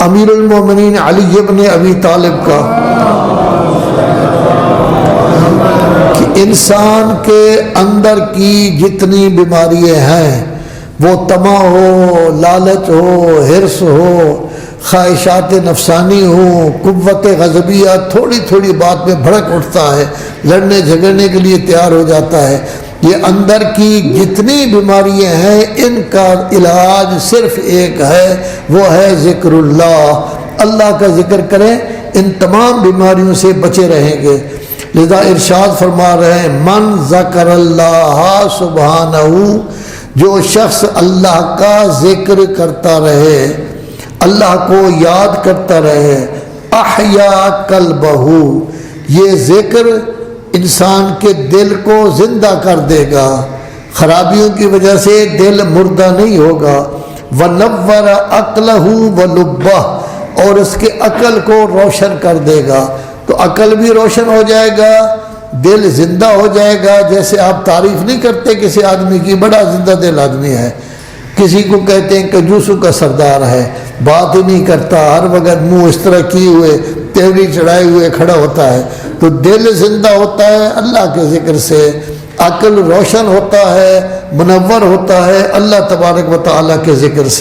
امیر المومنین علی ابن ابی طالب کا کہ انسان کے اندر کی جتنی بیماریاں ہیں، وہ طمع ہو، لالچ ہو، حرص ہو، خواہشات نفسانی ہو، قوت غضبیہ، تھوڑی تھوڑی بات میں بھڑک اٹھتا ہے، لڑنے جھگڑنے کے لیے تیار ہو جاتا ہے، یہ اندر کی جتنی بیماریاں ہیں ان کا علاج صرف ایک ہے، وہ ہے ذکر اللہ۔ اللہ کا ذکر کریں، ان تمام بیماریوں سے بچے رہیں گے۔ لذا ارشاد فرما رہے ہیں من ذکر اللہ سبحانہ، جو شخص اللہ کا ذکر کرتا رہے، اللہ کو یاد کرتا رہے، احیا قلبہ، یہ ذکر انسان کے دل کو زندہ کر دے گا، خرابیوں کی وجہ سے دل مردہ نہیں ہوگا، ونور عقلہ ولبہ، اور اس کے عقل کو روشن کر دے گا، تو عقل بھی روشن ہو جائے گا، دل زندہ ہو جائے گا۔ جیسے آپ تعریف نہیں کرتے کسی آدمی کی، بڑا زندہ دل آدمی ہے، کسی کو کہتے ہیں کنجوسوں کا سردار ہے، بات ہی نہیں کرتا، ہر وقت منہ اس طرح کیے ہوئے تیوری چڑھائے ہوئے کھڑا ہوتا ہے، تو دل زندہ ہوتا ہے اللہ کے ذکر سے، عقل روشن ہوتا ہے، منور ہوتا ہے اللہ تبارک و تعالیٰ کے ذکر سے۔